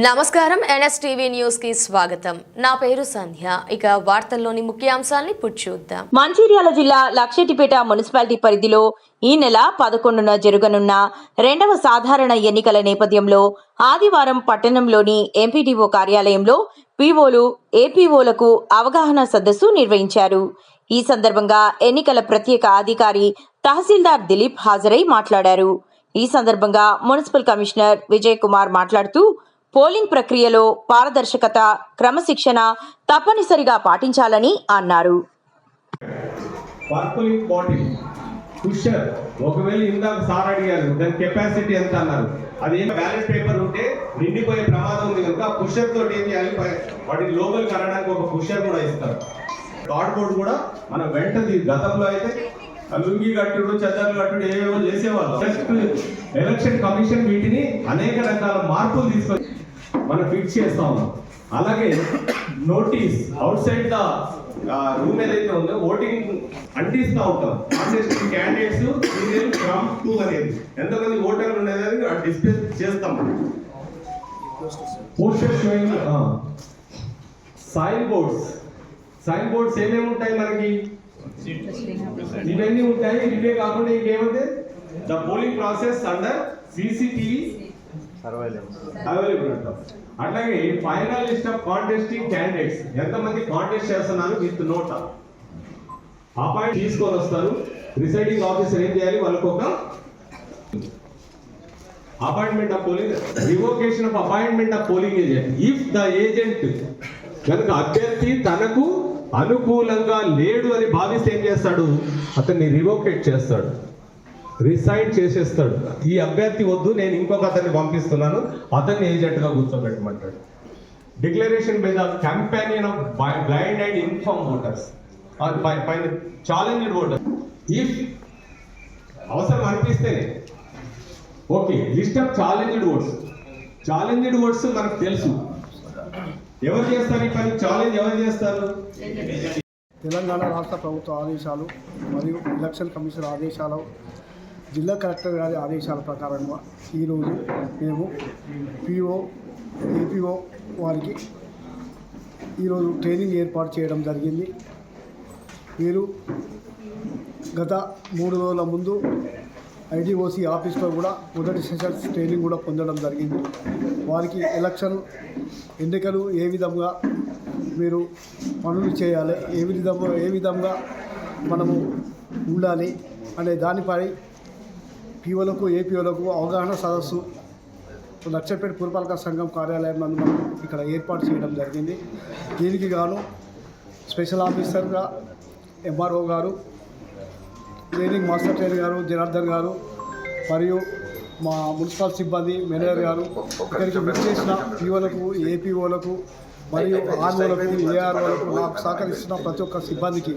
నమస్కారం NSTV news కి స్వాగతం. నా పేరు సంధ్య. ఇక వార్తల్లోని ముఖ్యాంశాలను ఇప్పుడు చూద్దాం. మంచిర్యాల జిల్లా లక్షెట్టిపేట మున్సిపాలిటీ పరిధిలో ఈ నెల 11న జరగనున్న రెండవ సాధారణ ఎన్నికల నేపథ్యంలో ఆదివారం పట్టణంలోని ఎంపీడీఓ కార్యాలయంలో పీఓలు, ఏపీఓలకు అవగాహన సదస్సు నిర్వహించారు. ఈ సందర్భంగా ఎన్నికల ప్రత్యేక అధికారి తహసీల్దార్ దిలీప్ హాజరై మాట్లాడారు. ఈ సందర్భంగా మున్సిపల్ కమిషనర్ విజయ్ కుమార్ మాట్లాడుతూ పోలింగ్ ప్రక్రియలో పారదర్శకత, క్రమశిక్షణ తప్పనిసరిగా పాటించాలని అన్నారు. ఒకవేళ ఇందాక సార్ అడిగారు దాని కెపాసిటీ ఎంత అన్నారు. అది బ్యాలెట్ పేపర్ ఉంటే నిండిపోయే ప్రమాదం ఉంది కనుక ఆ పుషర్ తోటి ఏం చేయాలి, వాటిని లోపలికి అనడానికి ఒక పుషర్ కూడా ఇస్తారు. కార్డ్ బోర్డ్ కూడా మనం వెంటది. గతంలో అయితే లుంగి కట్టుడు, చెద్దర్లు కట్టుడు ఏవేవో చేసేవాళ్ళు. ఎలక్షన్ కమిషన్ వీటిని అనేక రకాల మార్పులు తీసుకొని మనం ఫిక్స్ చేస్తా ఉన్నాం. అలాగే notice out side the room ఏదైతే ఉందో ఓటింగ్ అంటిస్తూ ఉంటాం. క్యాండిడేట్స్ ఫ్రమ్ టు అనేది ఎంతమంది ఓటర్లు ఉండేది డిస్ప్లే చేస్తాం. పోస్టర్ షోయింగ్ సైన్ బోర్డ్స్ ఏమేమి ఉంటాయి మనకి, ఇవన్నీ ఉంటాయి. ఇవే కాకుండా ఇంకేమంటే the polling process under CCTV available ఉంటాం. అట్లాగే final list of contesting candidates ఎంతమంది కాంటెస్ట్ చేస్తున్నారు విత్ నోట్ అపాయింట్ తీసుకొని వస్తారు. రిసైడింగ్ ఆఫీసర్ ఏం చేయాలి, వాళ్ళకు ఒక appointment of polling, revocation of appointment of polling agent. If the agent కనుక అభ్యర్థి తనకు అనుకూలంగా లేడు అని భావిస్తే ఏం చేస్తాడు, అతన్ని రివోకేట్ చేస్తాడు, రిసైన్ చేసేస్తాడు. ఈ అభ్యర్థి వద్దు, నేను ఇంకొక అతన్ని పంపిస్తున్నాను, అతన్ని ఏజెంట్గా కూర్చోబెట్టమంటాడు. Declaration by the companion of blind and inform voters or by the challenged voter. If అవసరం అనిపిస్తేనే okay. List of challenged votes మనకు తెలుసు. ఎవరు చేస్తారు ఈ పని? ఛాలెంజ్ ఎవరు చేస్తారు? తెలంగాణ రాష్ట్ర ప్రభుత్వ ఆదేశాలు మరియు ఎలక్షన్ కమిషన్ ఆదేశాలు, జిల్లా కలెక్టర్ గారి ఆదేశాల ప్రకారంగా ఈరోజు మేము PO, APO వారికి ఈరోజు ట్రైనింగ్ ఏర్పాటు చేయడం జరిగింది. వీరు గత 3 రోజుల ముందు IDOC ఆఫీస్లో కూడా మొదటి సెషన్స్ ట్రైనింగ్ కూడా పొందడం జరిగింది. వారికి ఎన్నికలు ఏ విధంగా మీరు పనులు చేయాలి, ఏ విధంగా మనము ఉండాలి అనే దానిపై POలకు, APOలకు అవగాహన సదస్సు లక్షపేట పురపాలక సంఘం కార్యాలయం నందు మనం ఇక్కడ ఏర్పాటు చేయడం జరిగింది. దీనికి గాను స్పెషల్ ఆఫీసర్గా MRO గారు, ట్రైనింగ్ మాస్టర్ ట్రైనర్ గారు జనార్దన్ గారు మరియు మా మున్సిపల్ సిబ్బంది మేనేజర్ గారు ఇక్కడికి విచ్చేసిన POలకు, APOలకు మరియు ROలకు, AROలకు నాకు సహకరిస్తున్న ప్రతి ఒక్క సిబ్బందికి,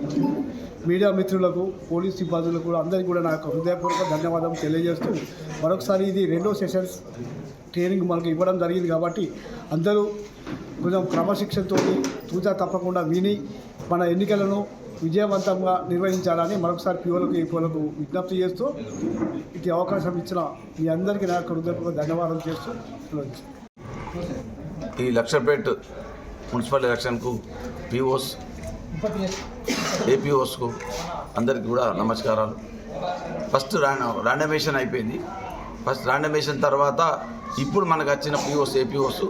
మీడియా మిత్రులకు, పోలీస్ సిబ్బందులకు కూడా అందరికీ కూడా నా యొక్క హృదయపూర్వక ధన్యవాదం తెలియజేస్తూ మరొకసారి ఇది 2వ సెషన్స్ ట్రైనింగ్ మనకు ఇవ్వడం జరిగింది కాబట్టి అందరూ కొంచెం క్రమశిక్షణతో తూచా తప్పకుండా విని మన ఎన్నికలను విజయవంతంగా నిర్వహించాలని మరొకసారి POలకు, APOలకు విజ్ఞప్తి చేస్తూ ఇది అవకాశం ఇచ్చిన మీ అందరికీ నా యొక్క హృదయపూర్వక ధన్యవాదాలు చేస్తూ ఈ లక్షపేట మున్సిపల్ ఎలక్షన్కు POs, APOస్కు అందరికీ కూడా నమస్కారాలు. ఫస్ట్ ర్యాండమేషన్ అయిపోయింది. ఫస్ట్ ర్యాండమేషన్ తర్వాత ఇప్పుడు మనకు వచ్చిన POs, APOs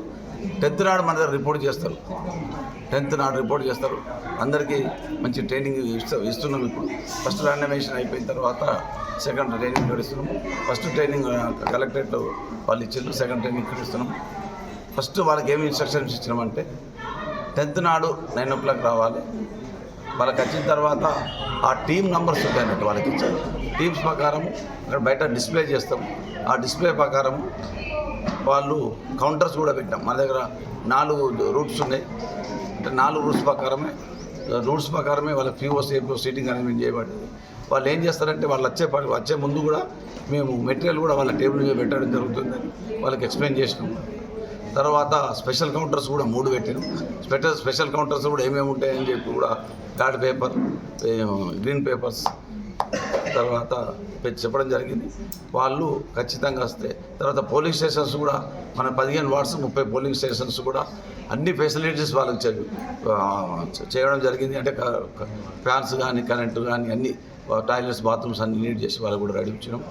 10th నాడు మన దగ్గర రిపోర్ట్ చేస్తారు. 10th నాడు రిపోర్ట్ చేస్తారు. అందరికీ మంచి ట్రైనింగ్ ఇస్తున్నాం. ఇప్పుడు ఫస్ట్ ర్యాండమేషన్ అయిపోయిన తర్వాత సెకండ్ ట్రైనింగ్ కూడా ఇస్తున్నాం. ఫస్ట్ ట్రైనింగ్ కలెక్టరేట్ వాళ్ళు ఇచ్చారు, సెకండ్ ట్రైనింగ్ ఇక్కడ ఇస్తున్నాం. ఫస్ట్ వాళ్ళకి ఏమి ఇన్స్ట్రక్షన్స్ ఇచ్చినామంటే 10th నాడు 9 o'clock రావాలి. వాళ్ళకి వచ్చిన తర్వాత ఆ టీమ్ నెంబర్స్ ఉంటాయన్నట్టు వాళ్ళకి ఇచ్చారు. టీమ్స్ ప్రకారం అక్కడ బయట డిస్ప్లే చేస్తాం. ఆ డిస్ప్లే ప్రకారం వాళ్ళు కౌంటర్స్ కూడా పెట్టాం. మన దగ్గర 4 రూట్స్ ఉన్నాయి. అంటే 4 రూట్స్ ప్రకారమే వాళ్ళకి POs, APOs సీటింగ్ అరేంజ్మెంట్ చేయబడింది. వాళ్ళు ఏం చేస్తారంటే వాళ్ళు వచ్చే ముందు కూడా మేము మెటీరియల్ కూడా వాళ్ళ టేబుల్ మీద పెట్టడం జరుగుతుందని వాళ్ళకి ఎక్స్ప్లెయిన్ చేసినాం. తర్వాత స్పెషల్ కౌంటర్స్ కూడా 3 పెట్టాను. స్పెషల్ కౌంటర్స్ కూడా ఏమేమి ఉంటాయని చెప్పి కూడా కార్డ్ పేపర్, గ్రీన్ పేపర్స్, తర్వాత చెప్పడం జరిగింది. వాళ్ళు ఖచ్చితంగా వస్తే తర్వాత పోలింగ్ స్టేషన్స్ కూడా మన 15 వార్డ్స్ 30 పోలింగ్ స్టేషన్స్ కూడా అన్ని ఫెసిలిటీస్ వాళ్ళకి చేయడం జరిగింది. అంటే ఫ్యాన్స్ కానీ కరెంటు కానీ అన్ని టాయిలెట్స్ బాత్రూమ్స్ అన్ని నీట్ చేసి వాళ్ళకు కూడా రెడీ ఇచ్చినాం.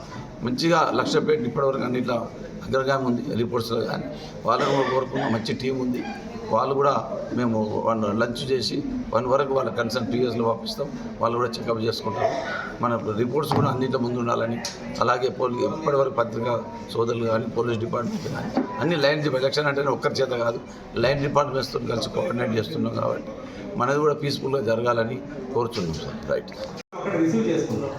మంచిగా లక్ష్యపేట ఇప్పటివరకు అన్నిట్లో అగ్రగామి ఉంది రిపోర్ట్స్లో కానీ వాళ్ళని కూడా కోరుకున్న మంచి టీం ఉంది. వాళ్ళు కూడా మేము లంచ్ చేసి 1 వరకు వాళ్ళ కన్సర్న్ పిఎస్లో పంపిస్తాం. వాళ్ళు కూడా చెకప్ చేసుకుంటారు. మన రిపోర్ట్స్ కూడా అన్నింటి ముందు ఉండాలని, అలాగే ఇప్పటివరకు పత్రికా సోదరులు కానీ పోలీస్ డిపార్ట్మెంట్ కానీ అన్ని లైన్ ఎలక్షన్ అంటేనే ఒక్కరి చేత కాదు, లైన్ డిపార్ట్మెంట్స్తో కలిసి కోఆర్డినేట్ చేస్తున్నాం కాబట్టి మనది కూడా పీస్ఫుల్గా జరగాలని కోరుతున్నాం సార్. రైట్. అక్కడ రిసీవ్ చేసుకుంటాం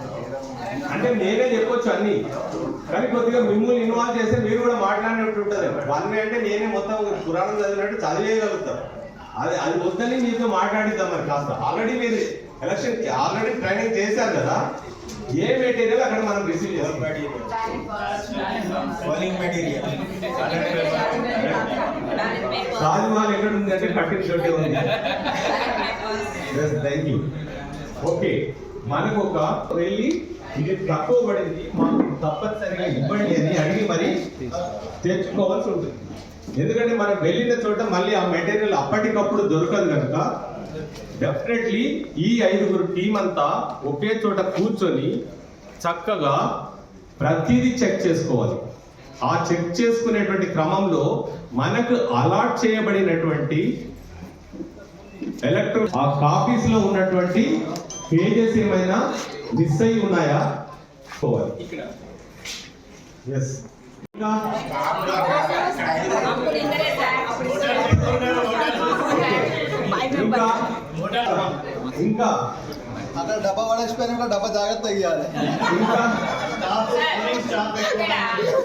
అంటే నేనే చెప్పొచ్చు అన్ని, కానీ కొద్దిగా మిమ్మల్ని ఇన్వాల్వ్ చేస్తే మీరు కూడా మాట్లాడినట్టు ఉంటుంది. 1 వే అంటే నేనే మొత్తం పురాణం చదివినట్టు చదివేయగలుగుతారు. అది వద్దని మీతో మాట్లాడిద్దాం. మరి కాస్త ఆల్రెడీ మీరు ఎలక్షన్ ఆల్రెడీ ట్రైనింగ్ చేశారు కదా, ఏ మెటీరియల్ అక్కడ మనం రిసీవ్ చేస్తాం. రాజమహల్ ఎక్కడ ఉంది అంటే కట్టిన చోటే ఉంది. Thank you. ఓకే, మనకు ఒక వెళ్ళి ఇది తక్కువ పడింది మాకు తప్పనిసరిగా ఇవ్వండి అని అడిగి మరి తెచ్చుకోవాల్సి ఉంటుంది. ఎందుకంటే మనం వెళ్ళిన చోట మళ్ళీ ఆ మెటీరియల్ అప్పటికప్పుడు దొరకదు కనుక డెఫినెట్లీ ఈ 5గురు టీం అంతా ఒకే చోట కూర్చొని చక్కగా ప్రతిదీ చెక్ చేసుకోవాలి. ఆ చెక్ చేసుకునేటువంటి క్రమంలో మనకు అలాట్ చేయబడినటువంటి ఆ కాపీస్ లో ఉన్నటువంటి పేజెస్ ఏమైనా మిస్ అయి ఉన్నాయా పోవాలి. ఇంకా అక్కడ డబ్బా పడేసిపోయినా డబ్బా జాగ్రత్త ఇవ్వాలి. ఇంకా